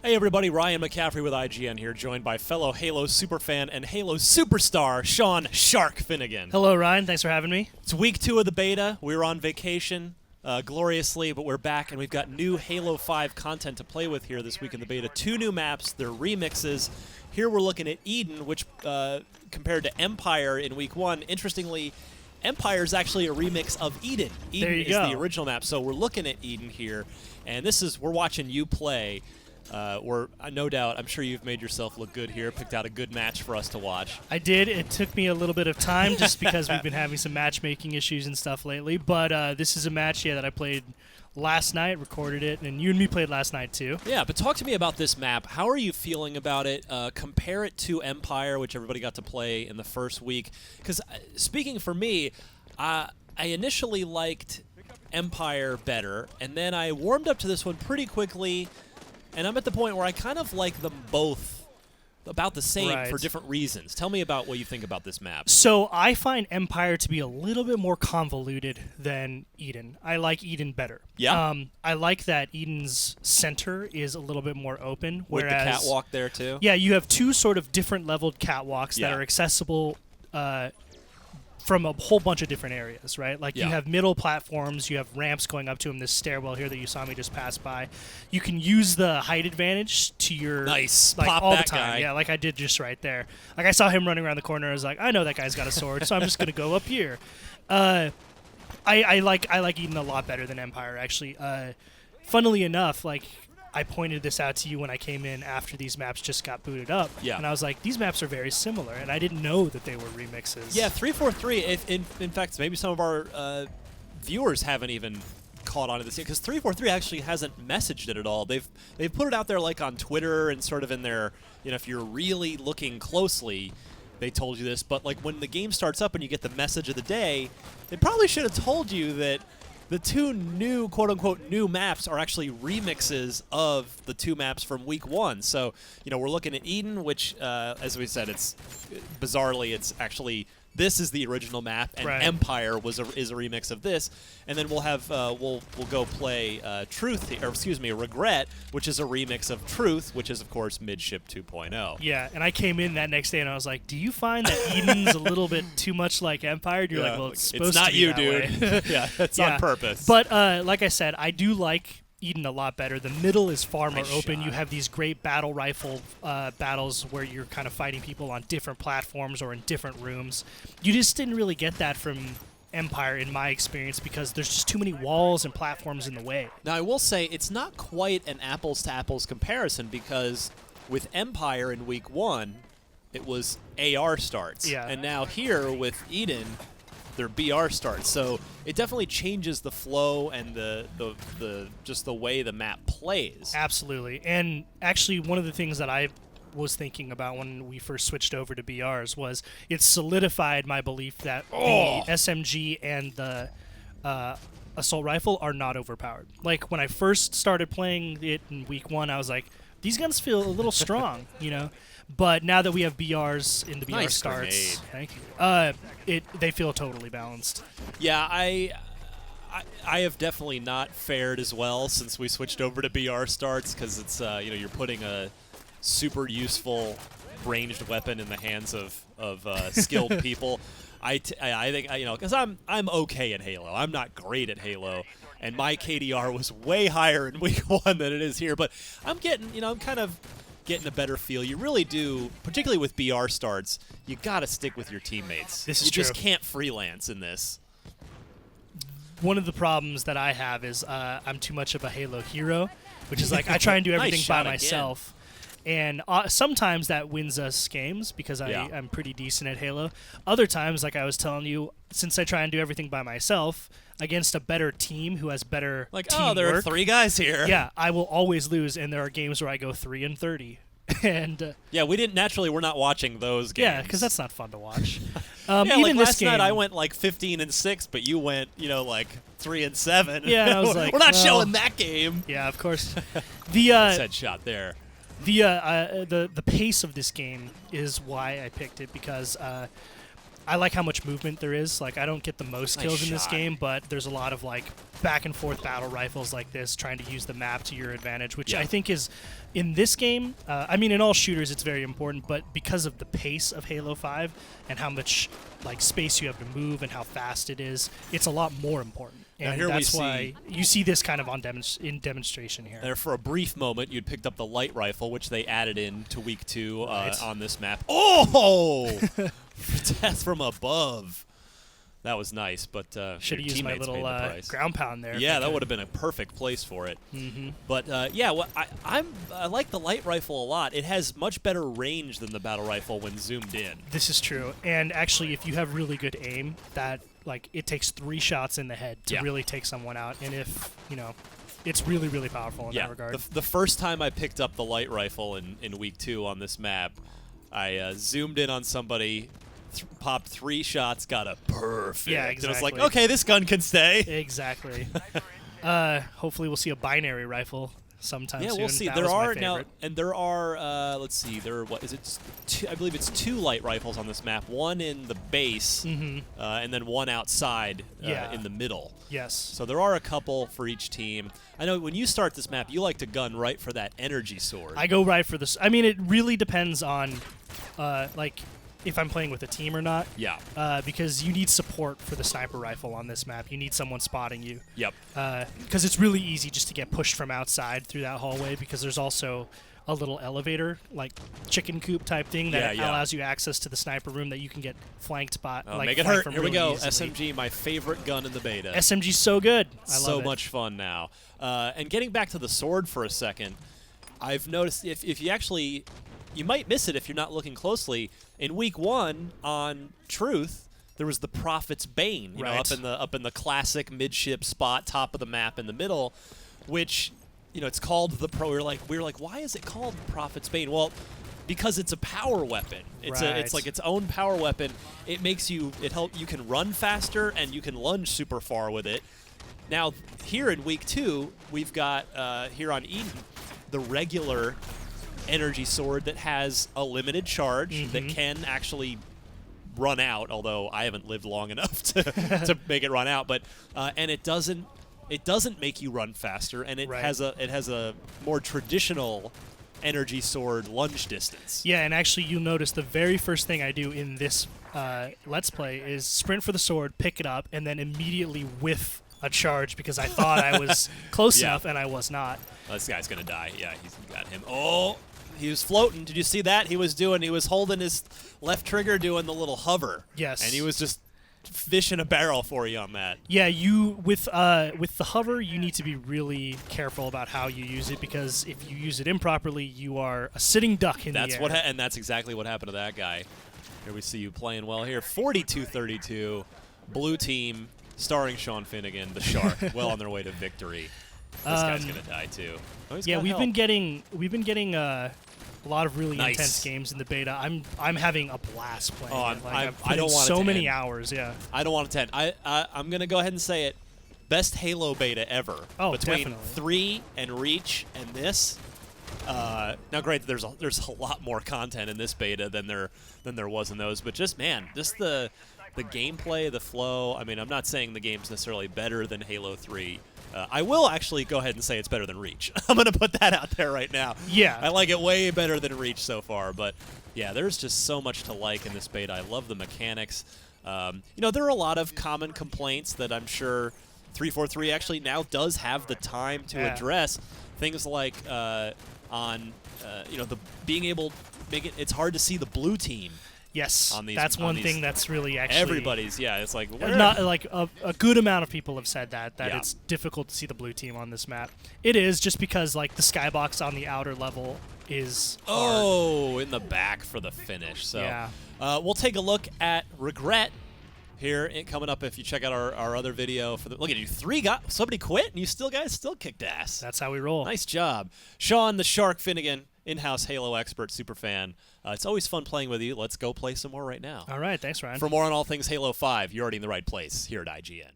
Hey everybody, Ryan McCaffrey with IGN here, joined by fellow Halo superfan and Halo superstar, Sean Shark Finnegan. Hello, Ryan. Thanks for having me. It's week 2 of the beta. We were on vacation gloriously, but we're back and we've got new Halo 5 content to play with here this week in the beta. 2 new maps, they're remixes. Here we're looking at Eden, which compared to Empire in week 1, interestingly, Empire is actually a remix of Eden. Eden is the original map, so we're looking at Eden here, and we're watching you play. No doubt, I'm sure you've made yourself look good here, picked out a good match for us to watch. I did. It took me a little bit of time just because we've been having some matchmaking issues and stuff lately, but this is a match that I played last night, recorded it, and you and me played last night too. Yeah, but talk to me about this map. How are you feeling about it? Compare it to Empire, which everybody got to play in the first week. Because speaking for me, I initially liked Empire better, and then I warmed up to this one pretty quickly. And I'm at the point where I kind of like them both about the same for different reasons. Tell me about what you think about this map. So I find Empire to be a little bit more convoluted than Eden. I like Eden better. Yeah? I like that Eden's center is a little bit more open. With the catwalk there, too? Yeah, you have two sort of different leveled catwalks that are accessible from a whole bunch of different areas, right? Like you have middle platforms, you have ramps going up to them, this stairwell here that you saw me just pass by. You can use the height advantage to your Pop all that the time. guy. Yeah, like I did just right there. Like I saw him running around the corner, I was like, I know that guy's got a sword, so I'm just gonna go up here. I like Eden a lot better than Empire, actually. Funnily enough, like I pointed this out to you when I came in after these maps just got booted up. Yeah. And I was like, these maps are very similar, and I didn't know that they were remixes. Yeah, 343, in fact, maybe some of our viewers haven't even caught on to this yet, because 343 actually hasn't messaged it at all. They've put it out there like on Twitter and sort of in their, if you're really looking closely, they told you this, but like when the game starts up and you get the message of the day, they probably should have told you that the 2 new, quote-unquote, new maps are actually remixes of the 2 maps from week 1. So, we're looking at Eden, which, as we said, bizarrely, it's actually, this is the original map, and Empire is a remix of this. And then we'll have, we'll go play Regret, which is a remix of Truth, which is, of course, Midship 2.0. Yeah, and I came in that next day and I was like, do you find that Eden's a little bit too much like Empire? And you're like, well, it's supposed to be that way. It's not you, dude. Yeah, it's on purpose. But like I said, I do like Eden a lot better. The middle is far more open. You have these great battle rifle battles where you're kind of fighting people on different platforms or in different rooms. You just didn't really get that from Empire in my experience because there's just too many walls and platforms in the way. Now, I will say it's not quite an apples-to-apples comparison because with Empire in week 1, it was AR starts. Yeah. And now here with Eden, they're BR starts. So it definitely changes the flow and the just the way the map plays. Absolutely. And actually one of the things that I was thinking about when we first switched over to BRs was it solidified my belief that the SMG and the assault rifle are not overpowered. Like when I first started playing it in week 1, I was like, these guns feel a little strong, But now that we have BRs in the BR starts, thank you. They feel totally balanced. Yeah, I have definitely not fared as well since we switched over to BR starts because it's you're putting a super useful ranged weapon in the hands of skilled people. I think because I'm okay at Halo. I'm not great at Halo, and my KDR was way higher in week 1 than it is here. But I'm getting I'm kind of getting a better feel. You really do, particularly with BR starts. You got to stick with your teammates. This is you true. just can't freelance in this. One of the problems that I have is I'm too much of a Halo hero, which is like I try and do everything by myself. And sometimes that wins us games because I'm pretty decent at Halo. Other times, like I was telling you, since I try and do everything by myself, against a better team who has better teamwork, there are 3 guys here. Yeah, I will always lose, and there are games where I go 3-30. And we're not watching those games. Yeah, because that's not fun to watch. Even like last this game, night I went like 15-6, but you went 3-7. Yeah, and I was like, we're not showing that game. Yeah, of course. Said shot there. The pace of this game is why I picked it because I like how much movement there is. Like, I don't get the most Nice kills in this shot. game, but there's a lot of, like, back-and-forth battle rifles like this, trying to use the map to your advantage, which I think is, in this game, I mean, in all shooters it's very important, but because of the pace of Halo 5 and how much, like, space you have to move and how fast it is, it's a lot more important. Now And here we that's see- why you see this kind of on in demonstration here. There, for a brief moment, you'd picked up the light rifle, which they added in to week 2 Right. on this map. Oh! Death from above. That was nice, but Should have your used my teammates little paid the price. ground pound there. Yeah, that would have been a perfect place for it. Mm-hmm. But yeah, well, I like the light rifle a lot. It has much better range than the battle rifle when zoomed in. This is true. And actually, if you have really good aim, that like it takes 3 shots in the head to really take someone out. And if, you know, it's really, really powerful in that regard. The first time I picked up the light rifle in week 2 on this map, I zoomed in on somebody, popped 3 shots, got a perfect. Yeah, And I was like, exactly. okay, this gun can stay. Exactly. Hopefully we'll see a binary rifle sometime soon. Yeah, we'll see. That There was my are now, favorite. and there are. Let's see. There are, what is it? I believe it's 2 light rifles on this map. One in the base, and then one outside in the middle. Yes. So there are a couple for each team. I know when you start this map, you like to gun right for that energy sword. I go right for this. I mean, it really depends on, like, if I'm playing with a team or not. Yeah. Because you need support for the sniper rifle on this map. You need someone spotting you. Yep. Because it's really easy just to get pushed from outside through that hallway, because there's also a little elevator, like chicken coop type thing that allows you access to the sniper room that you can get flanked by. Oh, like, make it flanked hurt. from Here we really go. easily. SMG, my favorite gun in the beta. SMG's so good. I love So it. much fun now. And getting back to the sword for a second, I've noticed if you actually, you might miss it if you're not looking closely. In week 1 on Truth, there was the Prophet's Bane, you know, up in the classic midship spot, top of the map in the middle, which, you know, it's called the pro. We were like, why is it called the Prophet's Bane? Well, because it's a power weapon. It's like its own power weapon. It makes you, you can run faster and you can lunge super far with it. Now, here in week 2, we've got here on Eden the regular energy sword that has a limited charge that can actually run out. Although I haven't lived long enough to make it run out, but and it doesn't make you run faster, and it has a more traditional energy sword lunge distance. Yeah, and actually you'll notice the very first thing I do in this Let's Play is sprint for the sword, pick it up, and then immediately whiff a charge because I thought I was close enough and I was not. Oh, this guy's gonna die. Yeah, he's got him. Oh, he was floating. Did you see that? He was holding his left trigger, doing the little hover. Yes. And he was just fish in a barrel for you on that. Yeah, you with the hover, you need to be really careful about how you use it, because if you use it improperly, you are a sitting duck in the air. And that's exactly what happened to that guy. Here we see you playing well here. 42-32, blue team, starring Sean Finnegan, the Shark, well on their way to victory. This guy's gonna die too. Oh, yeah, we've been getting a lot of really intense games in the beta. I'm having a blast playing. I don't want so many hours. Yeah, I don't want it to end. I'm gonna go ahead and say it. Best Halo beta ever. Oh, between definitely. 3 and Reach and this. Now, great, there's a lot more content in this beta than there was in those, but just the gameplay, the flow. I mean, I'm not saying the game's necessarily better than Halo 3. I will actually go ahead and say it's better than Reach. I'm going to put that out there right now. Yeah. I like it way better than Reach so far, but yeah, there's just so much to like in this beta. I love the mechanics. You know, there are a lot of common complaints that I'm sure 343 actually now does have the time to address. Things like you know, the being able to make it's hard to see the blue team. Yes, on these, that's one thing that's really actually everybody's. Yeah, it's like not like a good amount of people have said that it's difficult to see the blue team on this map. It is, just because like the skybox on the outer level is hard. In the back for the finish. So yeah. We'll take a look at Regret here coming up. If you check out our other video for look at you, somebody quit and you guys still kicked ass. That's how we roll. Nice job, Sean the Shark Finnegan, in-house Halo expert, super fan. It's always fun playing with you. Let's go play some more right now. All right, thanks, Ryan. For more on all things Halo 5, you're already in the right place here at IGN.